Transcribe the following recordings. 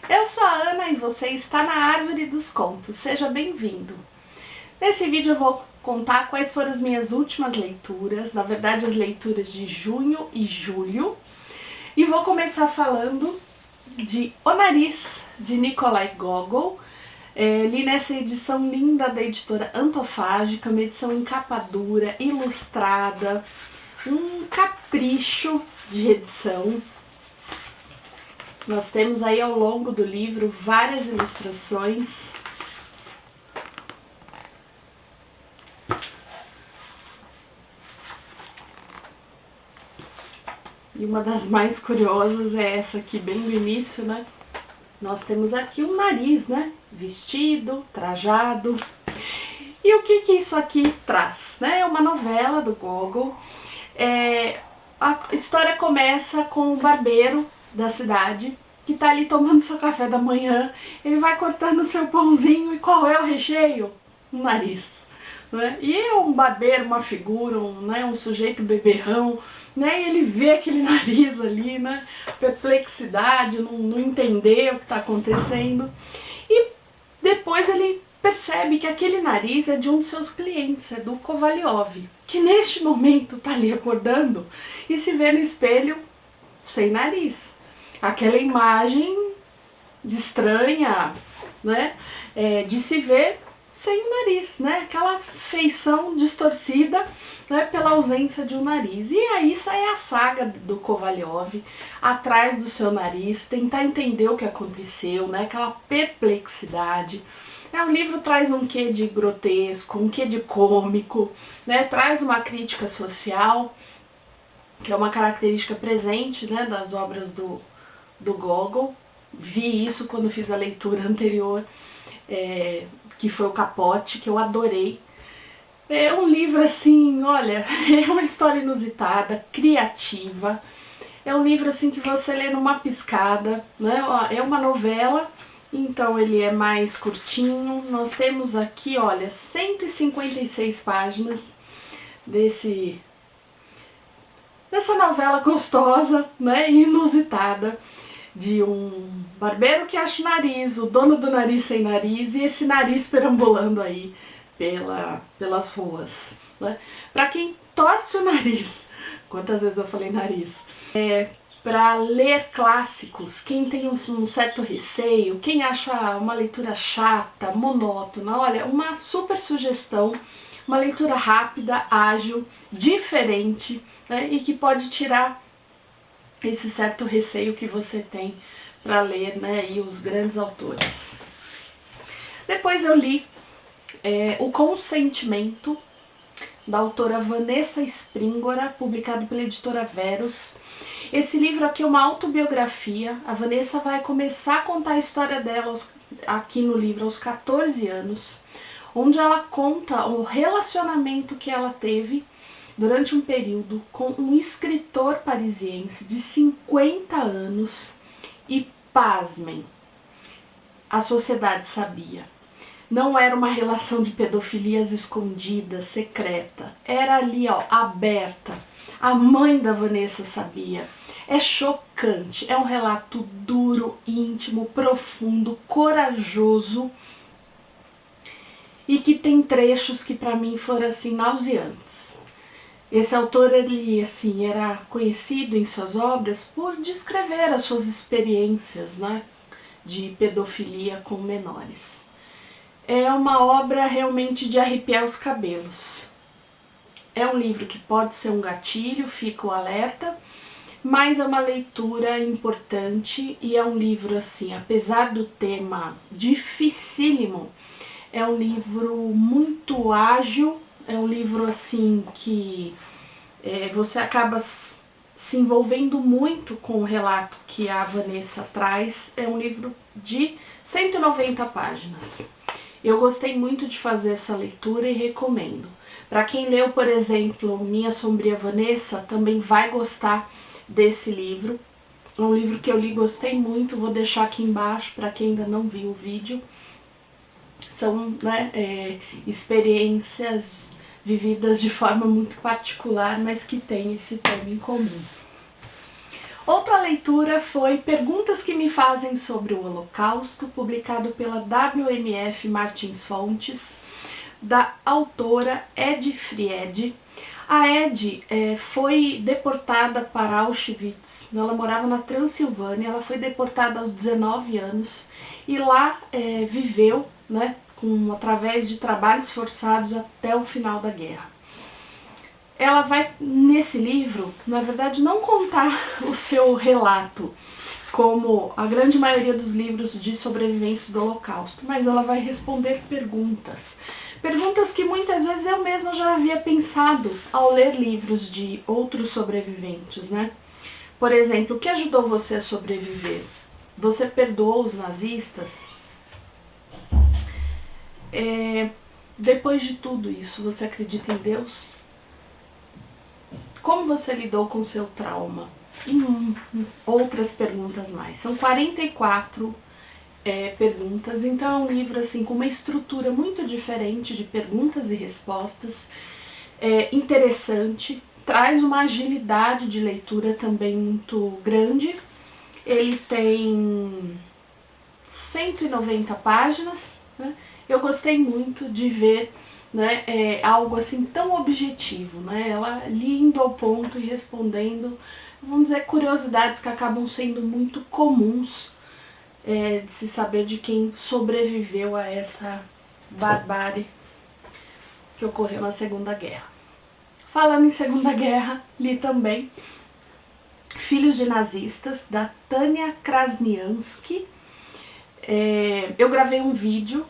Eu sou a Ana e você está na Árvore dos Contos. Seja bem-vindo. Nesse vídeo eu vou contar quais foram as minhas últimas leituras, na verdade as leituras de junho e julho. E vou começar falando de O Nariz, de Nikolai Gogol. Li nessa edição linda da editora Antofágica, uma edição em capa dura, ilustrada, um capricho de edição. Nós temos aí ao longo do livro várias ilustrações. E uma das mais curiosas é essa aqui, bem no início, né? Nós temos aqui um nariz, né? Vestido, trajado. E o que isso aqui traz? Né? É uma novela do Gogol. A história começa com o barbeiro da cidade que tá ali tomando seu café da manhã. Ele vai cortando o seu pãozinho e qual é o recheio? Um nariz. Né? E é um barbeiro, uma figura, um sujeito beberrão, né? E ele vê aquele nariz ali, né? Perplexidade, não entender o que está acontecendo. E depois ele percebe que aquele nariz é de um de seus clientes, é do Kovalyov, que neste momento está ali acordando e se vê no espelho sem nariz. Aquela imagem estranha, né? De se ver sem o nariz, né? Aquela feição distorcida, né? Pela ausência de um nariz. E aí sai a saga do Kovalyov atrás do seu nariz, tentar entender o que aconteceu, né? Aquela perplexidade. O livro traz um quê de grotesco, um quê de cômico, né? Traz uma crítica social, que é uma característica presente, né, das obras do Gogol. Vi isso quando fiz a leitura anterior, que foi o Capote, que eu adorei. É um livro assim, olha, é uma história inusitada, criativa. É um livro assim que você lê numa piscada, né? É uma novela, então ele é mais curtinho. Nós temos aqui, olha, 156 páginas dessa novela gostosa, né, inusitada, de um barbeiro que acha o nariz, o dono do nariz sem nariz, e esse nariz perambulando aí pelas ruas. Né? Para quem torce o nariz, quantas vezes eu falei nariz, para ler clássicos, quem tem um certo receio, quem acha uma leitura chata, monótona, olha, uma super sugestão, uma leitura rápida, ágil, diferente, né, e que pode tirar esse certo receio que você tem para ler, né, e os grandes autores. Depois eu li O Consentimento, da autora Vanessa Springora, publicado pela editora Verus. Esse livro aqui é uma autobiografia. A Vanessa vai começar a contar a história dela aqui no livro aos 14 anos, onde ela conta o relacionamento que ela teve durante um período com um escritor parisiense de 50 anos e, pasmem, a sociedade sabia. Não era uma relação de pedofilias escondidas, secreta. Era ali, ó, aberta. A mãe da Vanessa sabia. É chocante, é um relato duro, íntimo, profundo, corajoso e que tem trechos que para mim foram assim nauseantes. Esse autor, ele assim, era conhecido em suas obras por descrever as suas experiências, né, de pedofilia com menores. É uma obra realmente de arrepiar os cabelos. É um livro que pode ser um gatilho, fica o alerta, mas é uma leitura importante e é um livro assim, apesar do tema dificílimo, é um livro muito ágil, é um livro assim que você acaba se envolvendo muito com o relato que a Vanessa traz. É um livro de 190 páginas. Eu gostei muito de fazer essa leitura e recomendo. Para quem leu, por exemplo, Minha Sombria Vanessa, também vai gostar desse livro. É um livro que eu li e gostei muito, vou deixar aqui embaixo para quem ainda não viu o vídeo. São, né, experiências vividas de forma muito particular, mas que tem esse tema em comum. Outra leitura foi Perguntas que me fazem sobre o Holocausto, publicado pela WMF Martins Fontes, da autora Ed Fried. A Ed foi deportada para Auschwitz, ela morava na Transilvânia, ela foi deportada aos 19 anos e lá viveu, né, através de trabalhos forçados até o final da guerra. Ela vai, nesse livro, na verdade, não contar o seu relato, como a grande maioria dos livros de sobreviventes do Holocausto, mas ela vai responder perguntas. Perguntas que muitas vezes eu mesma já havia pensado ao ler livros de outros sobreviventes, né? Por exemplo, o que ajudou você a sobreviver? Você perdoou os nazistas? Depois de tudo isso, você acredita em Deus? Como você lidou com o seu trauma? E outras perguntas mais. São 44 perguntas, então é um livro assim com uma estrutura muito diferente de perguntas e respostas, interessante, traz uma agilidade de leitura também muito grande. Ele tem 190 páginas, né? Eu gostei muito de ver, né, algo assim tão objetivo, né? Ela indo ao ponto e respondendo, vamos dizer, curiosidades que acabam sendo muito comuns de se saber de quem sobreviveu a essa barbárie que ocorreu na Segunda Guerra. Falando em Segunda Guerra, li também Filhos de Nazistas, da Tânia Krasniansky. Eu gravei um vídeo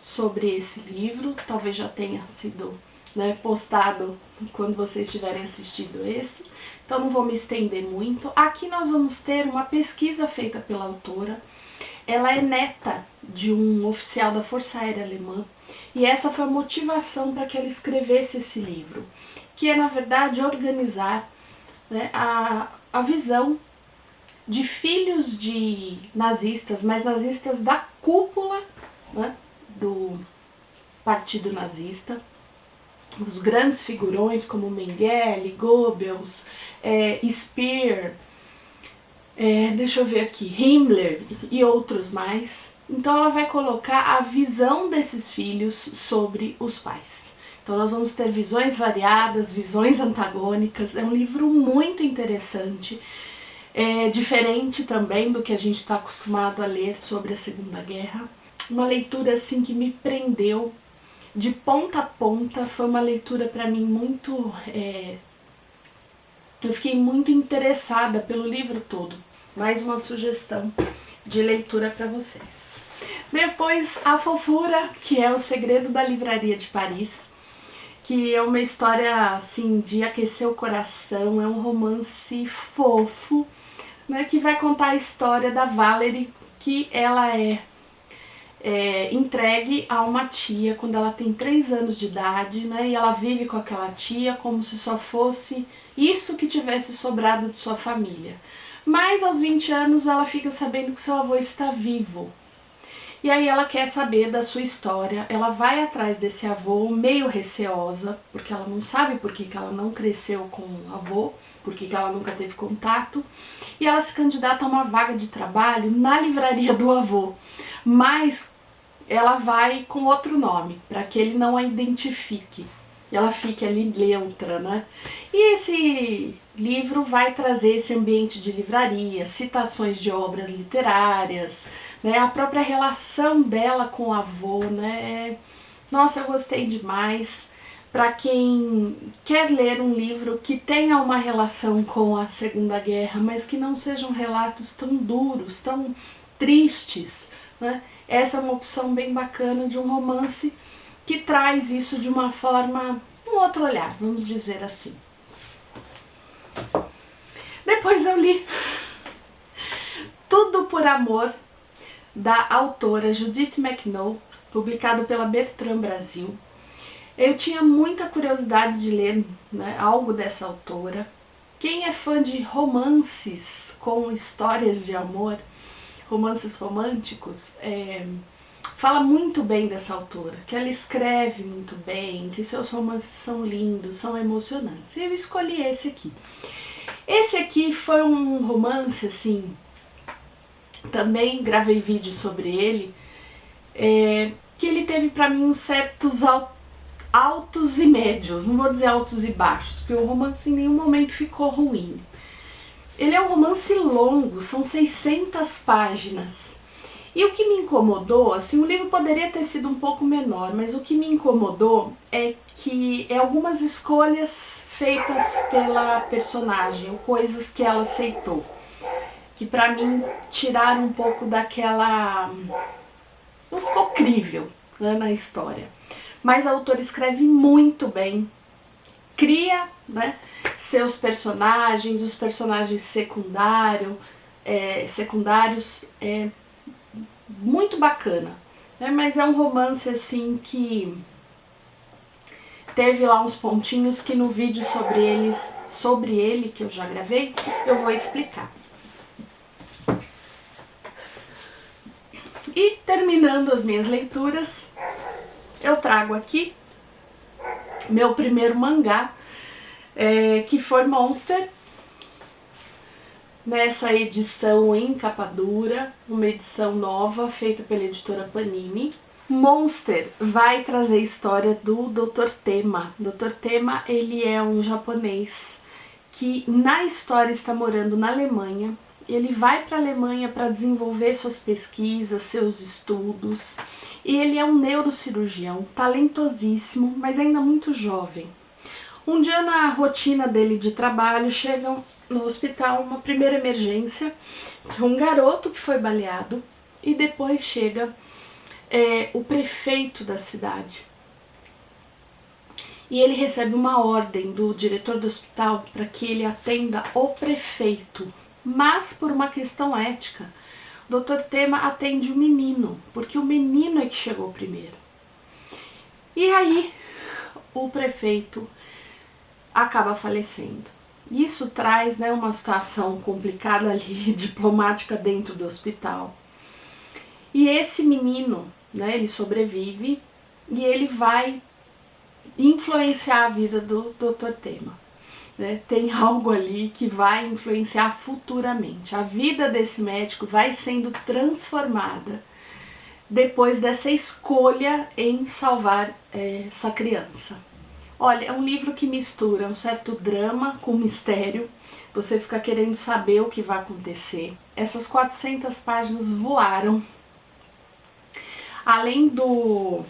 sobre esse livro, talvez já tenha sido, né, postado quando vocês tiverem assistido esse, então não vou me estender muito. Aqui nós vamos ter uma pesquisa feita pela autora. Ela é neta de um oficial da Força Aérea Alemã e essa foi a motivação para que ela escrevesse esse livro, que é na verdade organizar, né, a visão de filhos de nazistas, mas nazistas da cúpula, né, do partido nazista, os grandes figurões como Mengele, Goebbels, Speer, deixa eu ver aqui, Himmler e outros mais. Então ela vai colocar a visão desses filhos sobre os pais. Então nós vamos ter visões variadas, visões antagônicas. É um livro muito interessante, diferente também do que a gente está acostumado a ler sobre a Segunda Guerra. Uma leitura assim que me prendeu de ponta a ponta, foi uma leitura para mim muito... eu fiquei muito interessada pelo livro todo. Mais uma sugestão de leitura para vocês. Depois, A Fofura, que é O Segredo da Livraria de Paris, que é uma história assim de aquecer o coração, é um romance fofo, né, que vai contar a história da Valerie, que ela é entregue a uma tia quando ela tem 3 anos de idade, né, e ela vive com aquela tia como se só fosse isso que tivesse sobrado de sua família. Mas aos 20 anos ela fica sabendo que seu avô está vivo. E aí ela quer saber da sua história, ela vai atrás desse avô meio receosa, porque ela não sabe por que ela não cresceu com o avô, por que ela nunca teve contato, e ela se candidata a uma vaga de trabalho na livraria do avô, mas ela vai com outro nome, para que ele não a identifique, ela fique ali neutra, né? E esse livro vai trazer esse ambiente de livraria, citações de obras literárias, né? A própria relação dela com o avô, né? Nossa, eu gostei demais. Para quem quer ler um livro que tenha uma relação com a Segunda Guerra, mas que não sejam relatos tão duros, tão tristes, né? Essa é uma opção bem bacana de um romance que traz isso de uma forma, um outro olhar, vamos dizer assim. Depois eu li Tudo por Amor, da autora Judith McNaught, publicado pela Bertrand Brasil. Eu tinha muita curiosidade de ler, né, algo dessa autora. Quem é fã de romances com histórias de amor, romances românticos, fala muito bem dessa autora, que ela escreve muito bem, que seus romances são lindos, são emocionantes. E eu escolhi esse aqui. Esse aqui foi um romance, assim, também gravei vídeo sobre ele, que ele teve pra mim uns certos altos e médios, não vou dizer altos e baixos, porque o romance em nenhum momento ficou ruim. Ele é um romance longo, são 600 páginas. E o que me incomodou, assim, o livro poderia ter sido um pouco menor, mas o que me incomodou é que algumas escolhas feitas pela personagem, ou coisas que ela aceitou, que pra mim tiraram um pouco daquela... não ficou crível, né, na história. Mas a autora escreve muito bem, cria, né, seus personagens, os personagens secundários, muito bacana, né? Mas é um romance assim que teve lá uns pontinhos que no vídeo sobre ele que eu já gravei, eu vou explicar. E terminando as minhas leituras, eu trago aqui meu primeiro mangá, que foi Monster, nessa edição em capa dura, uma edição nova feita pela editora Panini. Monster vai trazer a história do Dr. Tema. Dr. Tema, ele é um japonês que na história está morando na Alemanha. Ele vai para a Alemanha para desenvolver suas pesquisas, seus estudos. E ele é um neurocirurgião talentosíssimo, mas ainda muito jovem. Um dia na rotina dele de trabalho, chega no hospital uma primeira emergência, um garoto que foi baleado, e depois chega o prefeito da cidade. E ele recebe uma ordem do diretor do hospital para que ele atenda o prefeito, mas por uma questão ética, o Dr. Tema atende o menino, porque o menino é que chegou primeiro. E aí o prefeito acaba falecendo. Isso traz, né, uma situação complicada ali, diplomática dentro do hospital. E esse menino, né, ele sobrevive e ele vai influenciar a vida do Dr. Tema. Né? Tem algo ali que vai influenciar futuramente. A vida desse médico vai sendo transformada depois dessa escolha em salvar essa criança. Olha, é um livro que mistura um certo drama com mistério. Você fica querendo saber o que vai acontecer. Essas 400 páginas voaram. Além do...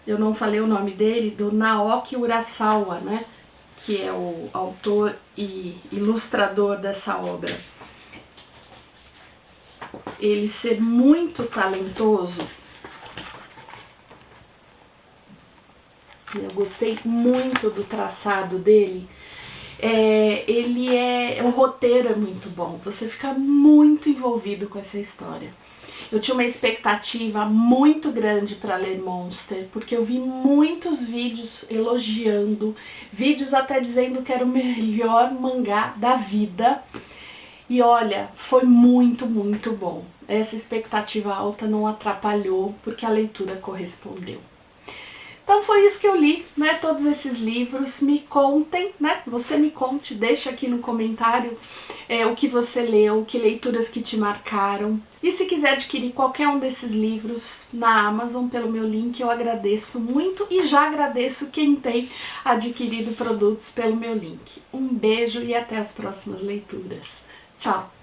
eu não falei o nome dele, do Naoki Urasawa, né? Que é o autor e ilustrador dessa obra. Ele ser muito talentoso. Eu gostei muito do traçado dele. O roteiro é muito bom, você fica muito envolvido com essa história. Eu tinha uma expectativa muito grande para ler Monster, porque eu vi muitos vídeos elogiando, vídeos até dizendo que era o melhor mangá da vida. E olha, foi muito, muito bom. Essa expectativa alta não atrapalhou, porque a leitura correspondeu. Então foi isso que eu li, né, todos esses livros. Me contem, né, você me conte, deixa aqui no comentário o que você leu, que leituras que te marcaram. E se quiser adquirir qualquer um desses livros na Amazon pelo meu link, eu agradeço muito e já agradeço quem tem adquirido produtos pelo meu link. Um beijo e até as próximas leituras. Tchau!